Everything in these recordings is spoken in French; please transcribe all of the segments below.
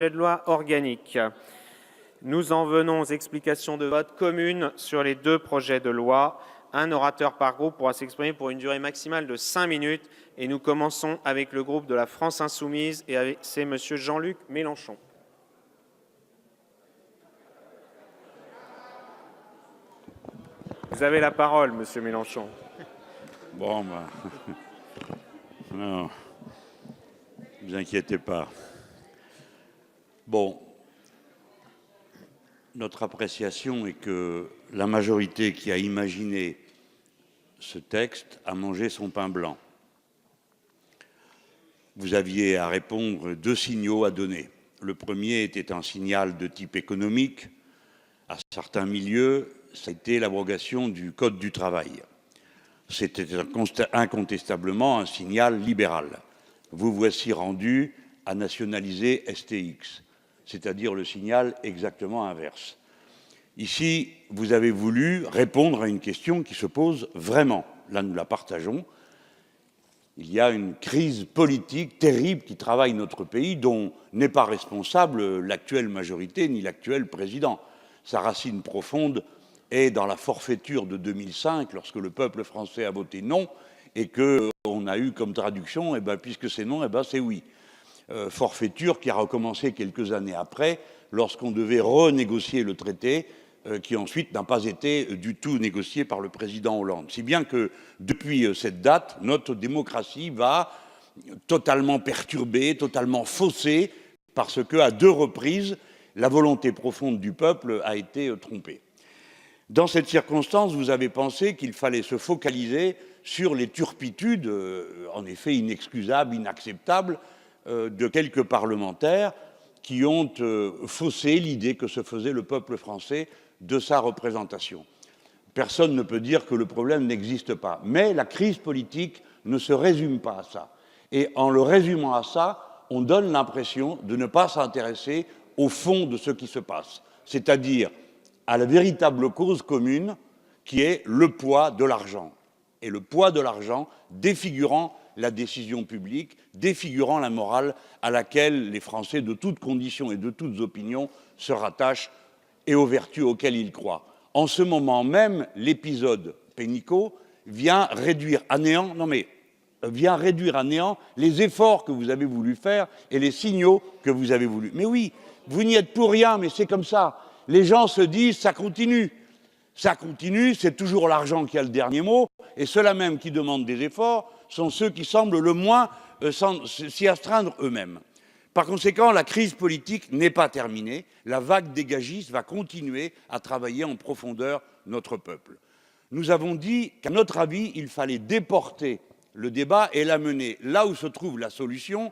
de loi organique. Nous en venons aux explications de vote communes sur les deux projets de loi. Un orateur par groupe pourra s'exprimer pour une durée maximale de 5 minutes. Et nous commençons avec le groupe de la France Insoumise et c'est M. Jean-Luc Mélenchon. Vous avez la parole, M. Mélenchon. Bon, non, ne vous inquiétez pas. Bon, notre appréciation est que la majorité qui a imaginé ce texte a mangé son pain blanc. Vous aviez à répondre 2 signaux à donner. Le premier était un signal de type économique. À certains milieux, ça a été l'abrogation du Code du travail. C'était incontestablement un signal libéral. Vous voici rendu à nationaliser STX, c'est-à-dire le signal exactement inverse. Ici, vous avez voulu répondre à une question qui se pose vraiment. Là, nous la partageons. Il y a une crise politique terrible qui travaille notre pays, dont n'est pas responsable l'actuelle majorité ni l'actuel président. Sa racine profonde est dans la forfaiture de 2005, lorsque le peuple français a voté non, et qu'on a eu comme traduction, puisque c'est non, c'est oui. Forfaiture qui a recommencé quelques années après, lorsqu'on devait renégocier le traité, qui ensuite n'a pas été du tout négocié par le président Hollande. Si bien que, depuis cette date, notre démocratie va totalement perturbée, totalement faussée, parce qu'à 2 reprises, la volonté profonde du peuple a été trompée. Dans cette circonstance, vous avez pensé qu'il fallait se focaliser sur les turpitudes, en effet inexcusables, inacceptables, de quelques parlementaires qui ont faussé l'idée que se faisait le peuple français de sa représentation. Personne ne peut dire que le problème n'existe pas. Mais la crise politique ne se résume pas à ça. Et en le résumant à ça, on donne l'impression de ne pas s'intéresser au fond de ce qui se passe, c'est-à-dire à la véritable cause commune qui est le poids de l'argent. Et le poids de l'argent défigurant la décision publique, défigurant la morale à laquelle les Français de toutes conditions et de toutes opinions se rattachent et aux vertus auxquelles ils croient. En ce moment même, l'épisode Pénicaud vient réduire à néant, les efforts que vous avez voulu faire et les signaux que vous avez voulu. Mais oui, vous n'y êtes pour rien, mais c'est comme ça. Les gens se disent ça continue. Ça continue, c'est toujours l'argent qui a le dernier mot, et ceux-là même qui demandent des efforts sont ceux qui semblent le moins s'y astreindre eux-mêmes. Par conséquent, la crise politique n'est pas terminée. La vague dégagiste va continuer à travailler en profondeur notre peuple. Nous avons dit qu'à notre avis, il fallait déporter le débat et l'amener là où se trouve la solution.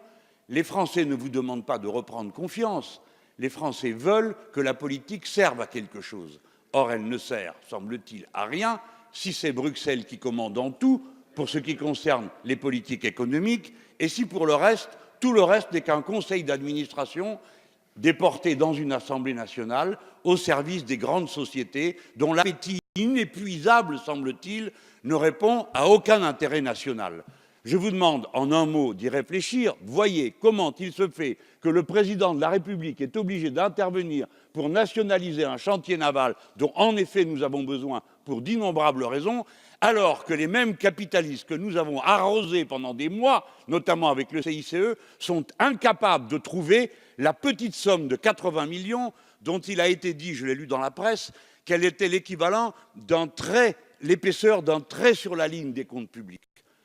Les Français ne vous demandent pas de reprendre confiance. Les Français veulent que la politique serve à quelque chose. Or, elle ne sert, semble-t-il, à rien si c'est Bruxelles qui commande en tout pour ce qui concerne les politiques économiques et si pour le reste, tout le reste n'est qu'un conseil d'administration déporté dans une Assemblée nationale au service des grandes sociétés dont l'appétit inépuisable, semble-t-il, ne répond à aucun intérêt national. Je vous demande en un mot d'y réfléchir. Voyez comment il se fait que le président de la République est obligé d'intervenir pour nationaliser un chantier naval dont en effet nous avons besoin pour d'innombrables raisons, alors que les mêmes capitalistes que nous avons arrosés pendant des mois, notamment avec le CICE, sont incapables de trouver la petite somme de 80 millions dont il a été dit, je l'ai lu dans la presse, qu'elle était l'équivalent d'un trait, l'épaisseur d'un trait sur la ligne des comptes publics.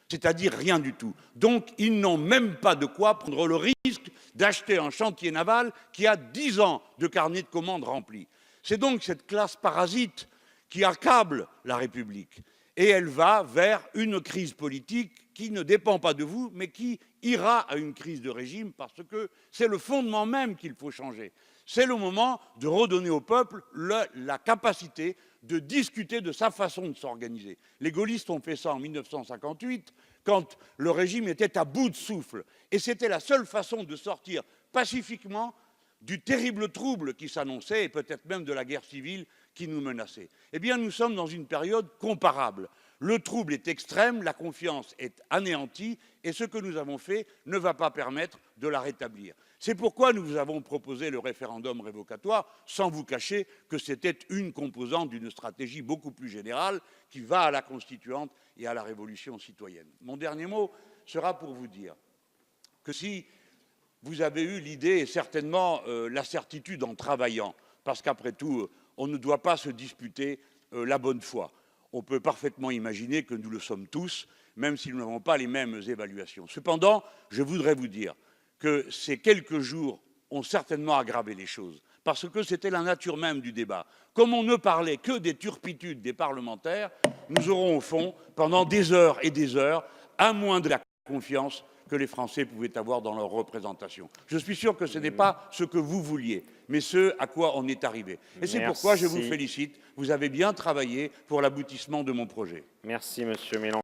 C'est-à-dire rien du tout. Donc, ils n'ont même pas de quoi prendre le risque d'acheter un chantier naval qui a 10 ans de carnet de commandes rempli. C'est donc cette classe parasite qui accable la République. Et elle va vers une crise politique qui ne dépend pas de vous, mais qui ira à une crise de régime parce que c'est le fondement même qu'il faut changer. C'est le moment de redonner au peuple la capacité de discuter de sa façon de s'organiser. Les gaullistes ont fait ça en 1958, quand le régime était à bout de souffle. Et c'était la seule façon de sortir pacifiquement du terrible trouble qui s'annonçait, et peut-être même de la guerre civile qui nous menaçait. Eh bien, nous sommes dans une période comparable. Le trouble est extrême, la confiance est anéantie, et ce que nous avons fait ne va pas permettre de la rétablir. C'est pourquoi nous vous avons proposé le référendum révocatoire, sans vous cacher que c'était une composante d'une stratégie beaucoup plus générale qui va à la constituante et à la révolution citoyenne. Mon dernier mot sera pour vous dire que si vous avez eu l'idée et certainement la certitude en travaillant, parce qu'après tout, on ne doit pas se disputer la bonne foi. On peut parfaitement imaginer que nous le sommes tous, même si nous n'avons pas les mêmes évaluations. Cependant, je voudrais vous dire que ces quelques jours ont certainement aggravé les choses, parce que c'était la nature même du débat. Comme on ne parlait que des turpitudes des parlementaires, nous aurons au fond, pendant des heures et des heures, à moins de la confiance que les Français pouvaient avoir dans leur représentation. Je suis sûr que ce n'est pas ce que vous vouliez, mais ce à quoi on est arrivé. Et c'est pourquoi je vous félicite. Vous avez bien travaillé pour l'aboutissement de mon projet. Merci, Monsieur Mélenchon.